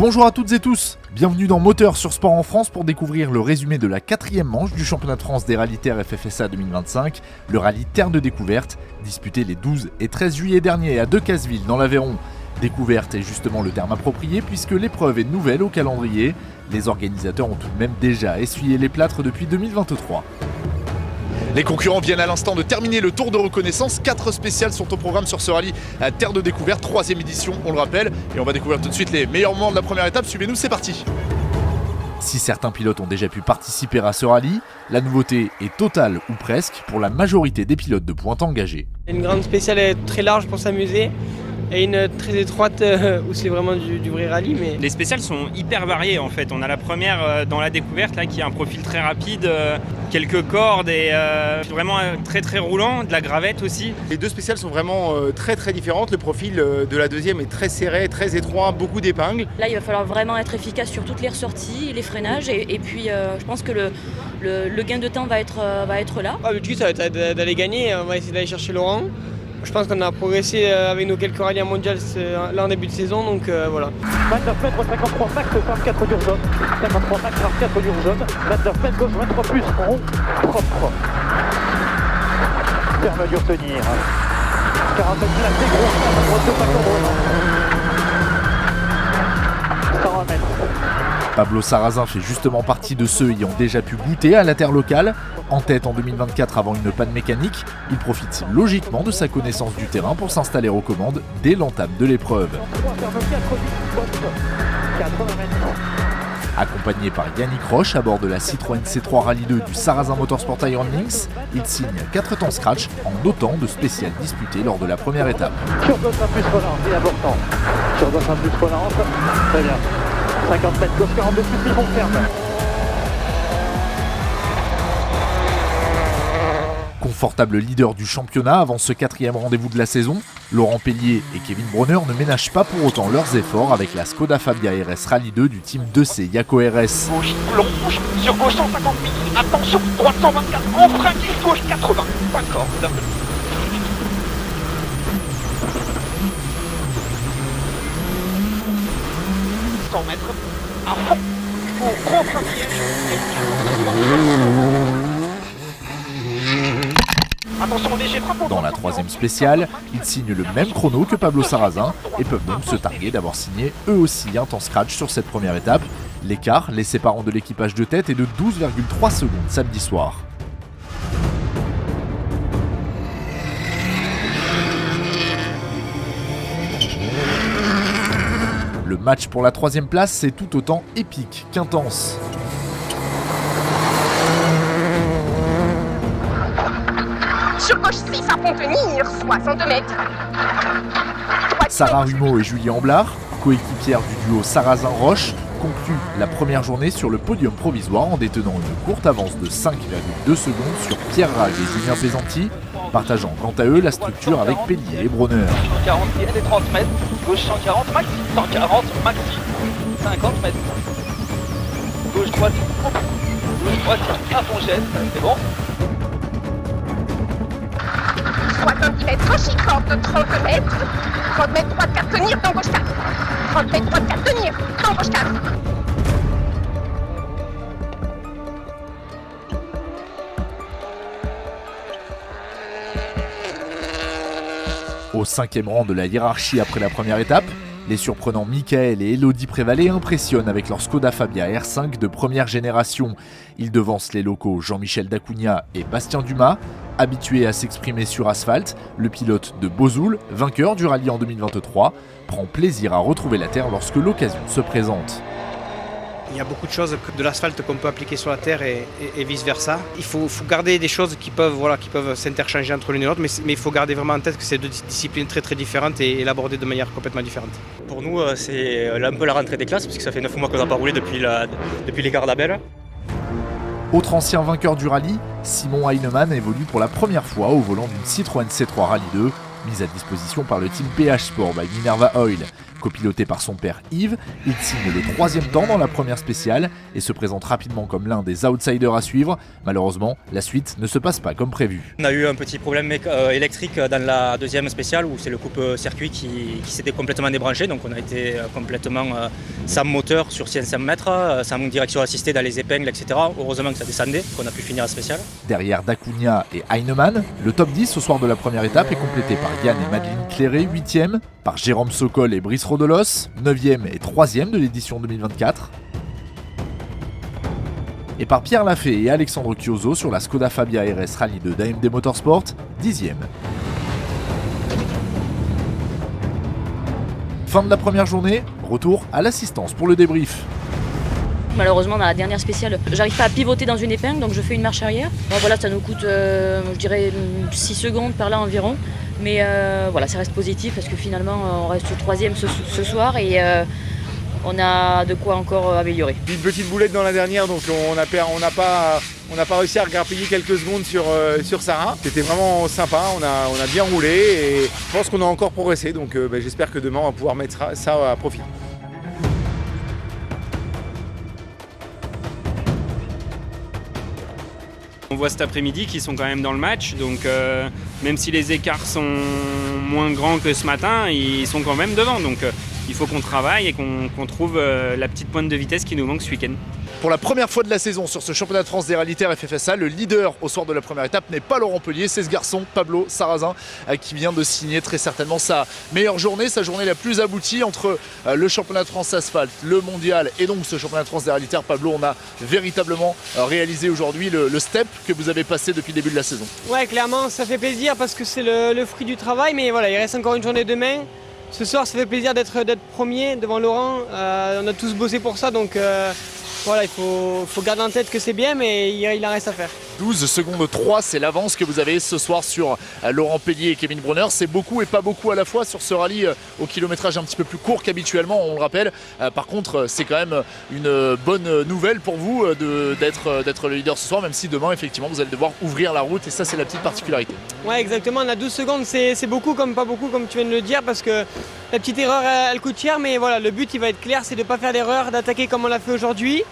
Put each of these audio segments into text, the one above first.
Bonjour à toutes et tous, bienvenue dans Moteur sur Sport en France pour découvrir le résumé de la 4e manche du championnat de France des rallyes terre FFSA 2025, le rallye Terre de Découverte, disputé les 12 et 13 juillet dernier à Decazeville dans l'Aveyron. Découverte est justement le terme approprié puisque l'épreuve est nouvelle au calendrier. Les organisateurs ont tout de même déjà essuyé les plâtres depuis 2023. Les concurrents viennent à l'instant de terminer le tour de reconnaissance. 4 spéciales sont au programme sur ce rallye à Terre de Découverte, 3e édition, on le rappelle. Et on va découvrir tout de suite les meilleurs moments de la première étape. Suivez-nous, c'est parti. Si certains pilotes ont déjà pu participer à ce rallye, la nouveauté est totale ou presque pour la majorité des pilotes de pointe engagés. Une grande spéciale est très large pour s'amuser et une très étroite où c'est vraiment du vrai rallye. Mais les spéciales sont hyper variées en fait. On a la première dans la découverte là, qui a un profil très rapide, quelques cordes et vraiment très roulant, de la gravette aussi. Les deux spéciales sont vraiment très différentes. Le profil de la deuxième est très serré, très étroit, beaucoup d'épingles. Là il va falloir vraiment être efficace sur toutes les ressorties, les freinages et puis je pense que le gain de temps va être là. Le but ça va être d'aller gagner, on va essayer d'aller chercher Laurent. Je pense qu'on a progressé avec nos quelques rallyes mondiales là en début de saison, donc voilà. 29 mètres, 53 max, 54 dur jaune. 53 max, 54 dur jaune. 29 mètres, gauche, 23 plus, rond, propre. Ferme dur tenir. 47 placé, gros, retour pas comme 120 mètres. Pablo Sarrazin fait justement partie de ceux ayant déjà pu goûter à la terre locale. En tête en 2024 avant une panne mécanique, il profite logiquement de sa connaissance du terrain pour s'installer aux commandes dès l'entame de l'épreuve. Accompagné par Yannick Roche à bord de la Citroën C3 Rally 2 du Sarrazin Motorsport Iron Lynx, il signe 4 temps scratch en autant de spéciales disputées lors de la première étape. Surdosse un plus relance, c'est important. Surdosse un plus relance, très bien. 50 mètres gauche, 42 plus, ils vont ferme. Confortable leader du championnat avant ce 4e rendez-vous de la saison, Laurent Pellier et Kevin Bronner ne ménagent pas pour autant leurs efforts avec la Skoda Fabia RS Rally 2 du team 2C Yako RS. Gauche, longe, sur gauche 150 000, attention, droite 124, en frein, gauche 80, pas corde. 100 mètres, à fond, au gros frein piège. Attention, léger frappe. Dans la 3e spéciale, ils signent le même chrono que Pablo Sarrazin et peuvent donc se targuer d'avoir signé eux aussi un temps scratch sur cette première étape. L'écart les séparant de l'équipage de tête est de 12,3 secondes samedi soir. Le match pour la 3e place, c'est tout autant épique qu'intense. Sur gauche 6 à fond tenir, 62 mètres. Sarah Rumeau et Julien Amblard, coéquipières du duo Sarrazin-Roche, concluent la première journée sur le podium provisoire en détenant une courte avance de 5,2 secondes sur Pierre Rague et Julien Pesanti, partageant quant à eux la structure avec Pellier et Bronner. 140 et 30 mètres, gauche 140 maxi, 140 maxi, 50 mètres. Gauche droite à fond geste, c'est bon. 70 mètres, franchi, corde de 30 mètres. 30 mètres, droite 4 tenir, dans gauche 4. 30 mètres, droite 4 tenir, dans gauche 4. Au 5e rang de la hiérarchie après la première étape, les surprenants Michael et Elodie Prévalet impressionnent avec leur Skoda Fabia R5 de première génération. Ils devancent les locaux Jean-Michel Dacugna et Bastien Dumas. Habitué à s'exprimer sur asphalte, le pilote de Bozoul, vainqueur du rallye en 2023, prend plaisir à retrouver la terre lorsque l'occasion se présente. il y a beaucoup de choses de l'asphalte qu'on peut appliquer sur la terre et vice versa. Il faut garder des choses qui peuvent s'interchanger entre l'une et l'autre, mais il faut garder vraiment en tête que c'est deux disciplines très différentes et l'aborder de manière complètement différente. Pour nous, c'est un peu la rentrée des classes, puisque ça fait 9 mois qu'on n'a pas roulé depuis l'écart d'Abel. Autre ancien vainqueur du rallye, Simon Heinemann évolue pour la première fois au volant d'une Citroën C3 Rally 2, mise à disposition par le team PH Sport by Minerva Oil. Copiloté par son père Yves, il signe le 3e temps dans la première spéciale et se présente rapidement comme l'un des outsiders à suivre. Malheureusement, la suite ne se passe pas comme prévu. On a eu un petit problème électrique dans la deuxième spéciale où c'est le coupe-circuit qui s'était complètement débranché. Donc on a été complètement sans moteur sur 500 mètres, sans direction assistée dans les épingles, etc. Heureusement que ça descendait, qu'on a pu finir la spéciale. Derrière Dacunia et Heinemann, le top 10 au soir de la première étape est complété par Yann et Madeleine Clairé, 8e, par Jérôme Sokol et Brice Rodelos, 9e et 3e de l'édition 2024, et par Pierre Lafay et Alexandre Chioso sur la Skoda Fabia RS Rally 2 d'AMD Motorsport, 10e. Fin de la première journée, retour à l'assistance pour le débrief. Malheureusement, dans la dernière spéciale, j'arrive pas à pivoter dans une épingle, donc je fais une marche arrière. Bon, voilà, ça nous coûte, je dirais, 6 secondes par là environ. Mais voilà, ça reste positif parce que finalement, on reste 3e ce soir et on a de quoi encore améliorer. Une petite boulette dans la dernière, donc on n'a pas réussi à regrappiller quelques secondes sur Sarah. C'était vraiment sympa, on a bien roulé et je pense qu'on a encore progressé. Donc j'espère que demain, on va pouvoir mettre ça à profit. On voit cet après-midi qu'ils sont quand même dans le match, donc même si les écarts sont moins grands que ce matin, ils sont quand même devant. Donc il faut qu'on travaille et qu'on trouve la petite pointe de vitesse qui nous manque ce week-end. Pour la première fois de la saison sur ce championnat de France des rallye-terres FFSA, le leader au soir de la première étape n'est pas Laurent Pellier, c'est ce garçon, Pablo Sarrazin, qui vient de signer très certainement sa meilleure journée, sa journée la plus aboutie entre le championnat de France asphalte, le mondial et donc ce championnat de France des rallye-terres. Pablo, on a véritablement réalisé aujourd'hui le step que vous avez passé depuis le début de la saison. Ouais, clairement, ça fait plaisir parce que c'est le fruit du travail, mais voilà, il reste encore une journée demain. Ce soir, ça fait plaisir d'être premier devant Laurent. On a tous bossé pour ça, donc voilà, il faut garder en tête que c'est bien, mais il en reste à faire. 12 secondes 3, c'est l'avance que vous avez ce soir sur Laurent Pellier et Kevin Brunner. C'est beaucoup et pas beaucoup à la fois sur ce rallye au kilométrage un petit peu plus court qu'habituellement, on le rappelle. Par contre, c'est quand même une bonne nouvelle pour vous d'être le leader ce soir, même si demain, effectivement, vous allez devoir ouvrir la route et ça, c'est la petite particularité. Ouais, exactement. On a 12 secondes, c'est beaucoup comme pas beaucoup, comme tu viens de le dire, parce que la petite erreur, elle coûte cher, mais voilà, le but, il va être clair, c'est de ne pas faire d'erreur, d'attaquer comme on l'a fait aujourd'hui.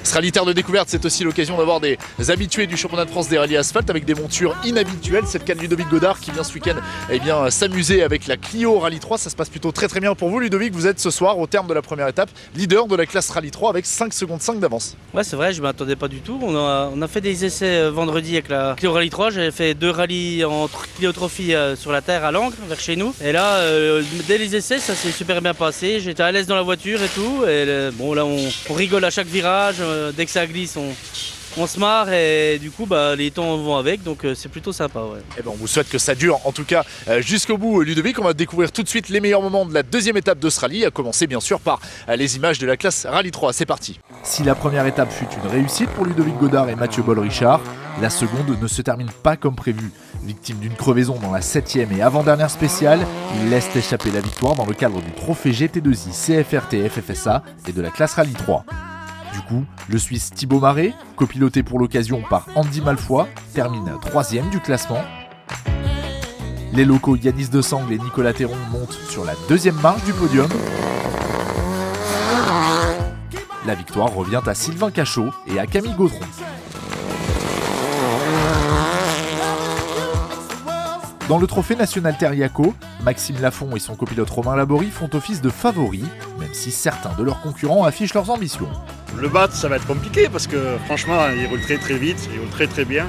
Ce rallye-terre de découverte, c'est aussi l'occasion d'avoir des habitués du championnat de France des rallyes asphalte avec des montures inhabituelles. C'est le cas de Ludovic Godard qui vient ce week-end s'amuser avec la Clio Rallye 3. Ça se passe plutôt très bien pour vous, Ludovic. Vous êtes ce soir, au terme de la première étape, leader de la classe Rallye 3 avec 5 secondes 5 d'avance. Ouais, c'est vrai, je ne m'attendais pas du tout. On a fait des essais vendredi avec la Clio Rallye 3. J'avais fait 2 rallyes en Clio Trophy sur la terre à Langres, vers chez nous. Et là, dès les essais, ça s'est super bien passé. J'étais à l'aise dans la voiture et tout. Et bon, là, on rigole à chaque virage. Dès que ça glisse, on se marre et du coup les temps vont avec, donc c'est plutôt sympa. Ouais. Et ben, on vous souhaite que ça dure en tout cas jusqu'au bout, Ludovic. On va découvrir tout de suite les meilleurs moments de la deuxième étape de ce rallye, à commencer bien sûr par les images de la classe Rallye 3. C'est parti. Si la première étape fut une réussite pour Ludovic Godard et Mathieu Boll-Richard, la seconde ne se termine pas comme prévu. Victime d'une crevaison dans la 7e et avant-dernière spéciale, il laisse échapper la victoire dans le cadre du trophée GT2I CFRT FFSA et de la classe Rallye 3. Du coup, le Suisse Thibaut Maré, copiloté pour l'occasion par Andy Malfoy, termine 3e du classement. Les locaux Yanis De Sangle et Nicolas Théron montent sur la 2e marche du podium. La victoire revient à Sylvain Cachot et à Camille Gautron. Dans le trophée national Terriaco, Maxime Lafont et son copilote Romain Laborie font office de favoris, même si certains de leurs concurrents affichent leurs ambitions. Le battre, ça va être compliqué parce que franchement, il roule très vite, il roule très bien.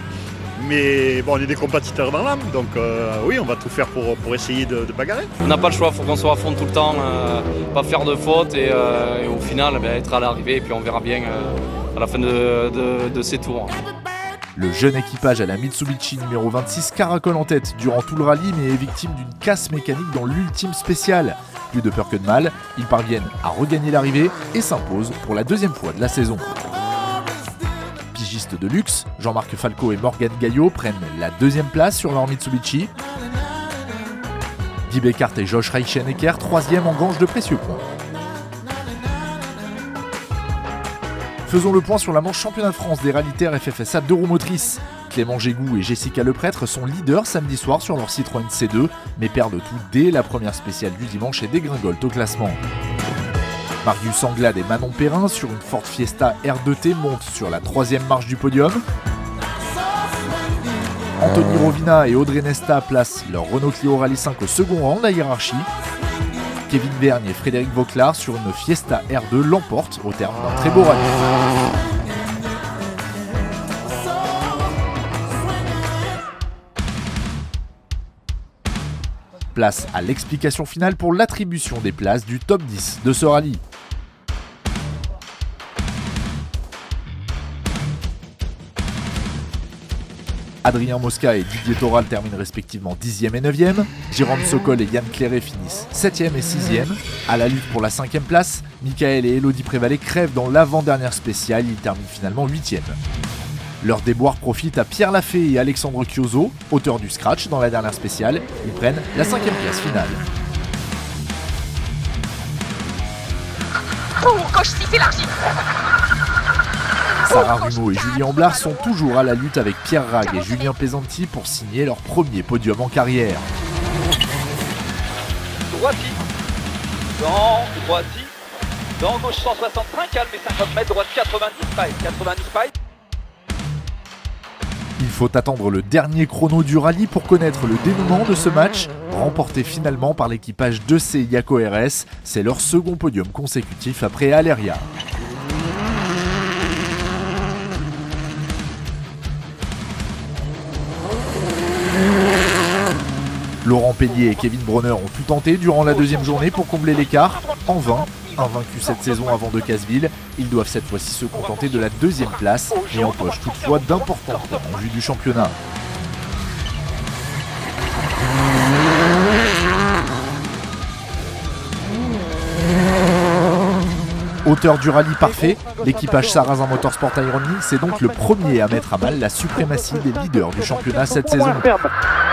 Mais bon, on est des compétiteurs dans l'âme, donc oui, on va tout faire pour essayer de bagarrer. On n'a pas le choix, il faut qu'on soit à fond tout le temps, pas faire de fautes et au final être à l'arrivée et puis on verra bien à la fin de ces tours. Le jeune équipage à la Mitsubishi numéro 26 caracole en tête durant tout le rallye mais est victime d'une casse mécanique dans l'ultime spéciale. Plus de peur que de mal, ils parviennent à regagner l'arrivée et s'imposent pour la 2e fois de la saison. Pigistes de luxe, Jean-Marc Falco et Morgan Gaillot prennent la 2e place sur leur Mitsubishi. Guy Beckart et Josh Reichenecker 3e engagent de précieux points. Faisons le point sur la manche championnat de France des rallye-terres FFSA 2 roues motrices. Clément Gégou et Jessica Leprêtre sont leaders samedi soir sur leur Citroën C2, mais perdent tout dès la première spéciale du dimanche et dégringolent au classement. Marius Anglade et Manon Perrin sur une Ford Fiesta R2T montent sur la 3e marche du podium. Anthony Rovina et Audrey Nesta placent leur Renault Clio Rallye 5 au second rang de la hiérarchie. Kevin Vergne et Frédéric Vauclard sur une Fiesta R2 l'emportent au terme d'un très beau rallye. Place à l'explication finale pour l'attribution des places du top 10 de ce rallye. Adrien Mosca et Didier Toral terminent respectivement 10e et 9e. Jérôme Sokol et Yann Cléré finissent 7e et 6e. À la lutte pour la 5e place, Michael et Elodie Prévalet crèvent dans l'avant-dernière spéciale. Ils terminent finalement 8e. Leur déboire profite à Pierre Lafay et Alexandre Chiozo, auteurs du scratch dans la dernière spéciale. Ils prennent la 5e place finale. Oh, gauche 6 élargie. Sarah Rumeau et Julien Amblard sont toujours à la lutte avec Pierre Rague et Julien Pesanti pour signer leur premier podium en carrière. Droiti. Dans gauche 165, calme et 50 mètres, droite 90 pipe. Il faut attendre le dernier chrono du rallye pour connaître le dénouement de ce match, remporté finalement par l'équipage 2C Yako RS. C'est leur second podium consécutif après Aleria. Laurent Pellier et Kevin Bronner ont tout tenté durant la deuxième journée pour combler l'écart. En vain, invaincus cette saison avant de Casseville, ils doivent cette fois-ci se contenter de la 2e place et empochent toutefois d'importants points en vue du championnat. Auteur du rallye parfait, l'équipage Sarrazin Motorsport Ironman, c'est donc le premier à mettre à mal la suprématie des leaders du championnat cette saison.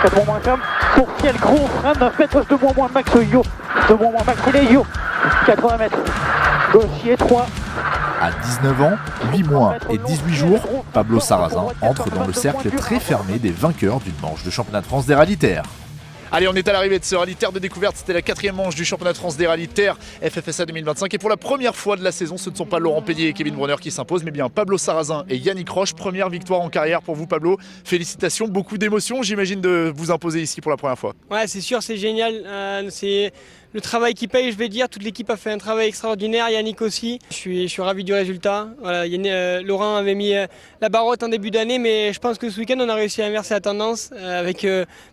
4 moins ferme, pour quel gros frein, 9 mètres, 2 moins max yo, 2 moins max il est yo, 80 mètres, gauchier 3. À 19 ans, 8 mois et 18 jours, Pablo Sarrazin entre dans le cercle très fermé des vainqueurs d'une manche de championnat de France des rallyes terre. Allez, on est à l'arrivée de ce rallye terre de découverte. C'était la 4e manche du championnat de France des rallyes terre FFSA 2025. Et pour la première fois de la saison, ce ne sont pas Laurent Pellier et Kevin Bronner qui s'imposent, mais bien Pablo Sarrazin et Yannick Roche. Première victoire en carrière pour vous, Pablo. Félicitations, beaucoup d'émotions, j'imagine, de vous imposer ici pour la première fois. Ouais, c'est sûr, c'est génial. C'est le travail qui paye, je vais dire. Toute l'équipe a fait un travail extraordinaire, Yannick aussi. Je suis ravi du résultat. Voilà, Laurent avait mis la barre haute en début d'année, mais je pense que ce week-end, on a réussi à inverser la tendance avec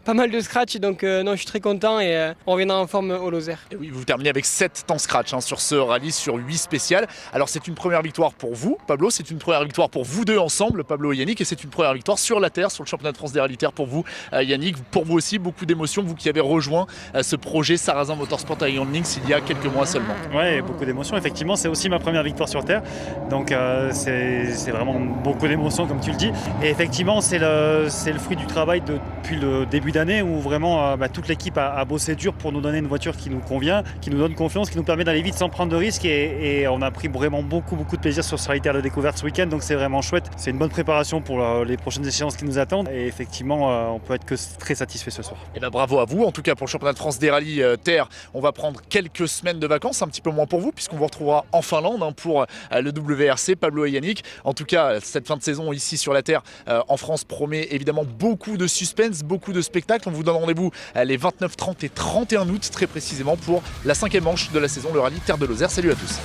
pas mal de scratch. Donc non, je suis très content et on reviendra en forme au Lozère. Et oui, vous terminez avec 7 temps scratch sur ce rallye sur 8 spéciales. Alors c'est une première victoire pour vous, Pablo, c'est une première victoire pour vous deux ensemble, Pablo et Yannick, et c'est une première victoire sur la terre, sur le championnat de France des rallyes terre pour vous, Yannick. Pour vous aussi, beaucoup d'émotions, vous qui avez rejoint ce projet Sarrazin Motorsport Iron Links il y a quelques mois seulement. Ouais, beaucoup d'émotions, effectivement, c'est aussi ma première victoire sur terre, donc c'est vraiment beaucoup d'émotions comme tu le dis. Et effectivement, c'est le fruit du travail depuis le début d'année où vraiment toute l'équipe a bossé dur pour nous donner une voiture qui nous convient, qui nous donne confiance, qui nous permet d'aller vite sans prendre de risques et on a pris vraiment beaucoup de plaisir sur ce rallye terre de découverte ce week-end, donc c'est vraiment chouette. C'est une bonne préparation pour les prochaines échéances qui nous attendent et effectivement on peut être que très satisfait ce soir. Et bravo à vous, en tout cas pour le championnat de France des rallyes terre, on va prendre quelques semaines de vacances, un petit peu moins pour vous puisqu'on vous retrouvera en Finlande pour le WRC, Pablo et Yannick. En tout cas, cette fin de saison ici sur la terre en France promet évidemment beaucoup de suspense, beaucoup de spectacles. On vous donne rendez-vous les 29, 30 et 31 août très précisément pour la 5e manche de la saison, le rallye terre de Lozère. Salut à tous.